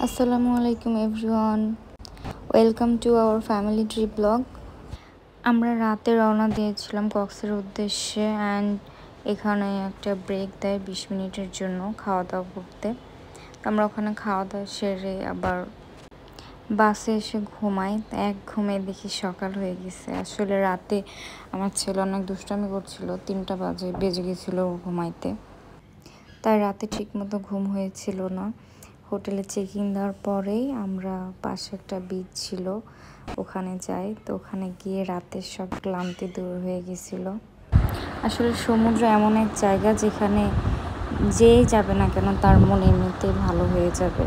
আসসালামু আলাইকুম everyone, welcome to our family trip blog. আমরা রাতে রওনা দিয়েছিলাম কক্সের উদ্দেশ্যে অ্যান্ড এখানে একটা ব্রেক দেয় 20 মিনিটের জন্য খাওয়া দাওয়া করতে। আমরা ওখানে খাওয়া দাওয়া সেরে আবার বাসে এসে ঘুমাই। এক ঘুমে দেখি সকাল হয়ে গেছে। আসলে রাতে আমার ছেলে অনেক দুষ্টামি করছিল, 3টা বেজে গেছিলো ঘুমাইতে, তাই রাতে ঠিকমতো ঘুম হয়েছিল না। হোটেলে চেকিং দেওয়ার পরেই আমরা পাশে একটা বিচ ছিল, ওখানে যাই। তো ওখানে গিয়ে রাতের সব ক্লান্তি দূর হয়ে গেছিল। আসলে সমুদ্র এমন এক জায়গা যেখানে যেই যাবে না কেন তার মন এমনিতেই ভালো হয়ে যাবে।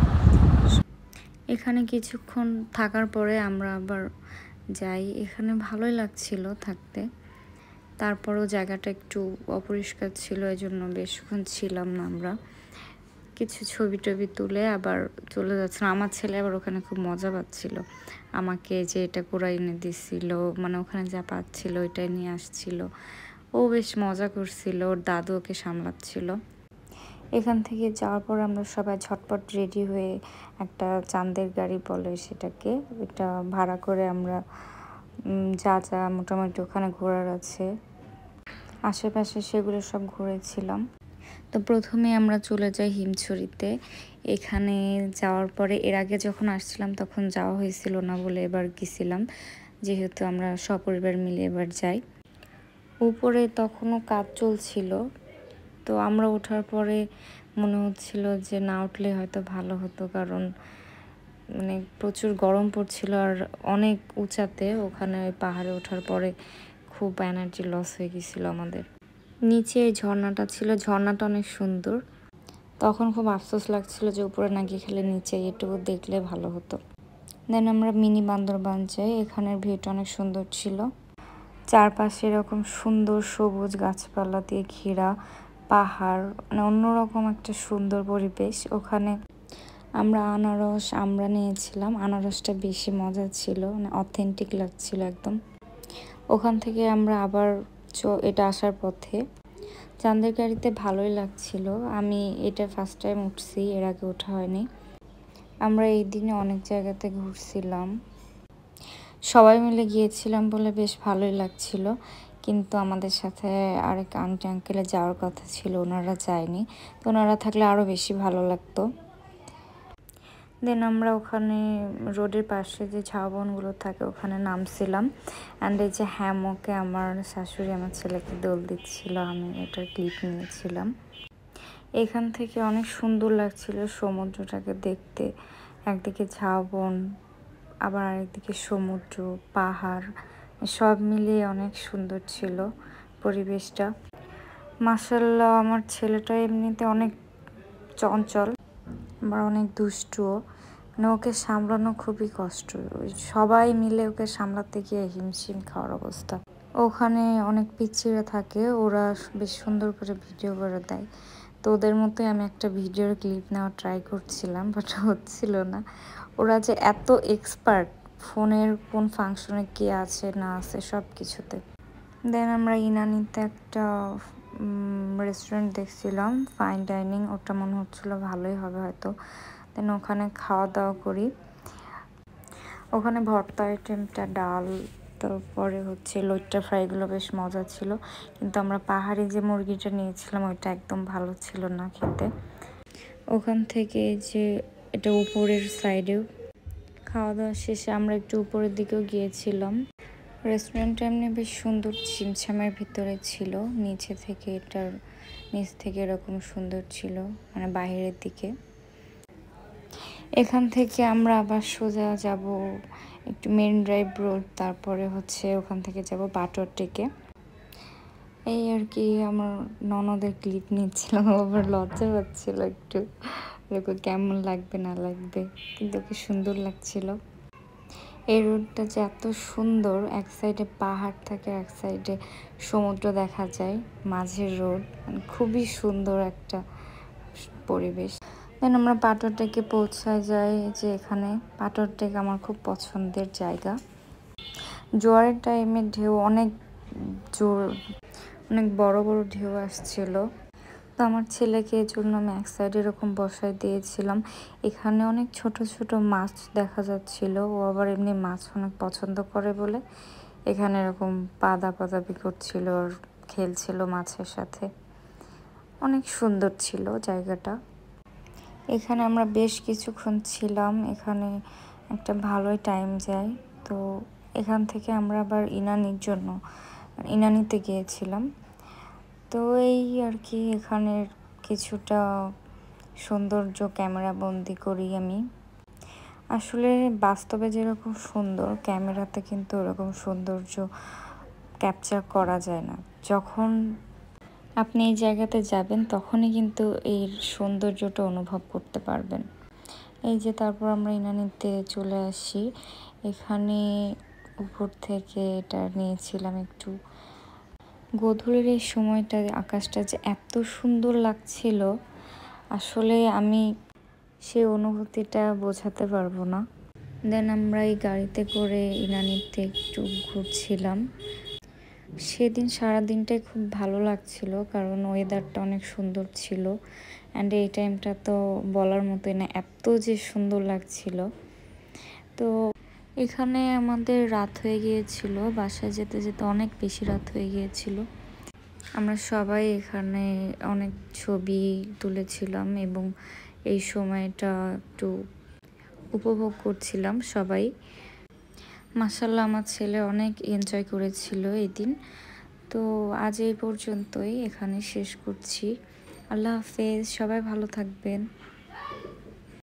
এখানে কিছুক্ষণ থাকার পরে আমরা আবার যাই। এখানে ভালোই লাগছিল থাকতে, তারপরও জায়গাটা একটু অপরিষ্কার ছিল, এজন্য বেশিক্ষণ ছিলাম না। আমরা কিছু ছবি টবি তুলে আবার চলে যাচ্ছিলাম। আমার ছেলে আবার ওখানে খুব মজা পাচ্ছিল, আমাকে যে এটা করে এনে দিচ্ছিল, মানে ওখানে যা পাচ্ছিল ওইটাই নিয়ে আসছিল। ও বেশ মজা করছিল, ওর দাদু ওকে সামলাচ্ছিল। এখান থেকে যাওয়ার পর আমরা সবাই ঝটপট রেডি হয়ে একটা চাঁদের গাড়ি বলে সেটাকে, এটা ভাড়া করে আমরা যা যা মোটামুটি ওখানে ঘোরার আছে আশেপাশে সেগুলো সব ঘুরেছিলাম। তো প্রথমে আমরা চলে যাই হিমছড়িতে। এখানে যাওয়ার পরে এর আগে যখন আসছিলাম তখন যাওয়া হয়েছিল না বলে এবার গেছিলাম, যেহেতু আমরা সপরিবার মিলে এবার যাই। উপরে তখনও কাজ চলছিল, তো আমরা ওঠার পরে মনে হচ্ছিল যে না উঠলে হয়তো ভালো হতো, কারণ মানে প্রচুর গরম পড়ছিল আর অনেক উঁচাতে। ওখানে ওই পাহাড়ে ওঠার পরে খুব এনার্জি লস হয়ে গেছিলো আমাদের। নিচে এই ঝর্ণাটা ছিল, ঝর্ণাটা অনেক সুন্দর। তখন খুব আফসোস লাগছিল যে উপরে না গিয়ে খেলে নিচে এটুকু দেখলে ভালো হতো। দেন আমরা মিনি বান্দরবান যাই। এখানের ভিউটা অনেক সুন্দর ছিল, চারপাশে এরকম সুন্দর সবুজ গাছপালা দিয়ে ঘেরা পাহাড়, মানে অন্যরকম একটা সুন্দর পরিবেশ। ওখানে আমরা আমরা নিয়েছিলাম, আনারসটা বেশি মজা ছিল, মানে অথেন্টিক লাগছিল একদম। ওখান থেকে আমরা আবার এটা আসার পথে চাঁদের গাড়িতে ভালোই লাগছিল। আমি এটা ফার্স্ট টাইম উঠছি, এর আগে ওঠা হয়নি। আমরা এই দিনে অনেক জায়গাতে ঘুরছিলাম, সবাই মিলে গিয়েছিলাম বলে বেশ ভালোই লাগছিল। কিন্তু আমাদের সাথে আরেক আন্টি আঙ্কেলে যাওয়ার কথা ছিল, ওনারা যায়নি। তো ওনারা থাকলে আরও বেশি ভালো লাগতো। দেন আমরা ওখানে রোডের পাশে যে ঝাউবনগুলো থাকে ওখানে নামছিলাম। অ্যান্ড এই যে হ্যামকে আমার শাশুড়ি আমার ছেলেকে দোল দিচ্ছিল, আমি এটার ক্লিপ নিয়েছিলাম। এখান থেকে অনেক সুন্দর লাগছিল সমুদ্রটাকে দেখতে। একদিকে ঝাউবন, আবার আরেকদিকে সমুদ্র, পাহাড়, সব মিলিয়ে অনেক সুন্দর ছিল পরিবেশটা। মাশাআল্লাহ, আমার ছেলেটা এমনিতে অনেক চঞ্চল, আবার অনেক দুষ্টুও, মানে ওকে সামলানো খুবই কষ্ট। সবাই মিলে ওকে সামলাতে গিয়ে হিমশিম খাওয়ার অবস্থা। ওখানে অনেক পিচ্চিরা থাকে, ওরা বেশ সুন্দর করে ভিডিও করে দেয়। তো ওদের মতোই আমি একটা ভিডিওর ক্লিপ নেওয়ার ট্রাই করছিলাম, বাট হচ্ছিল না। ওরা যে এত এক্সপার্ট, ফোনের কোন ফাংশনে কে আছে না আছে সব কিছুতে। দেন আমরা ইনানিতে একটা রেস্টুরেন্ট দেখছিলাম, ফাইন ডাইনিং, ওটা মনে হচ্ছিলো ভালোই হবে হয়তো। দেন ওখানে খাওয়া দাওয়া করি। ওখানে ভর্তা আইটেমটা, ডাল, তারপরে হচ্ছে লইট্টা ফ্রাইগুলো বেশ মজা ছিল। কিন্তু আমরা পাহাড়ি যে মুরগিটা নিয়েছিলাম ওইটা একদম ভালো ছিল না খেতে। ওখান থেকে যে এটা উপরের সাইডেও খাওয়া দাওয়া শেষে আমরা একটু উপরের দিকেও গিয়েছিলাম। রেস্টুরেন্টটা এমনি বেশ সুন্দর, ছিমছামের ভিতরে ছিল। নিচ থেকে এরকম সুন্দর ছিল, মানে বাইরের দিকে। এখান থেকে আমরা আবার সোজা যাব একটু মেরিন ড্রাইভ রোড, তারপরে হচ্ছে ওখান থেকে যাব বাটোয়ারটেকে। এই আর কি, আমার ননদের ক্লিপ নিচ্ছিলাম, আবার লজ্জা পাচ্ছিল একটু, কেমন লাগবে না লাগবে, কিন্তু কি সুন্দর লাগছিল। এই রোডটা যে এত সুন্দর, এক সাইডে পাহাড় থাকে, এক সাইডে সমুদ্র দেখা যায়, মাঝের রোড, মানে খুবই সুন্দর একটা পরিবেশ। দেন আমরা পাটোয়ারটেকে পৌঁছায় যাই। যে এখানে পাটোয়ারটেক আমার খুব পছন্দের জায়গা। জোয়ারের টাইমে ঢেউ অনেক জোর, অনেক বড় বড় ঢেউ আসছিল। তো আমার ছেলেকে এর জন্য আমি এক সাইডে এরকম বসায় দিয়েছিলাম। এখানে অনেক ছোট ছোট মাছ দেখা যাচ্ছিল। ও আবার এমনি মাছ অনেক পছন্দ করে বলে এখানে এরকম পাদাপাদাপি করছিল আর খেলছিল মাছের সাথে। অনেক সুন্দর ছিল জায়গাটা। এখানে আমরা বেশ কিছুক্ষণ ছিলাম। এখানে একটা ভালোই টাইম যায়। তো এখান থেকে আমরা আবার ইনানিতে গিয়েছিলাম। তো এই আর কি এখানের কিছুটা সৌন্দর্য ক্যামেরা বন্দি করি আমি। আসলে বাস্তবে যেরকম সুন্দর, ক্যামেরাতে কিন্তু ওরকম সৌন্দর্য ক্যাপচার করা যায় না। যখন আপনি এই জায়গাতে যাবেন তখনই কিন্তু এর সৌন্দর্যটা অনুভব করতে পারবেন। এই যে তারপর আমরা ইনানিতে চলে আসি। এখানে উপর থেকে এটা নিয়েছিলাম একটু। গোধূলির এই সময়টা আকাশটা যে এত সুন্দর লাগছিল, আসলে আমি সেই অনুভূতিটা বোঝাতে পারবো না। দেন আমরা এই গাড়িতে করে ইনানিতে একটু ঘুরছিলাম। সেদিন সারা দিনটাই খুব ভালো লাগছিল, কারণ ওয়েদারটা অনেক সুন্দর ছিল। অ্যান্ড এই টাইমটা তো বলার মতোই না, এত যে সুন্দর লাগছিল। তো এখানে আমাদের রাত হয়ে গিয়েছিল, বাসায় যেতে যেতে অনেক বেশি রাত হয়ে গিয়েছিল। আমরা সবাই এখানে অনেক ছবি তুলেছিলাম এবং এই সময়টা একটু উপভোগ করছিলাম সবাই। মাশাআল্লাহ আমার ছেলে অনেক এনজয় করেছিল এই দিন। তো আজ এই পর্যন্তই, এখানে শেষ করছি। আল্লাহ হাফেজ, সবাই ভালো থাকবেন।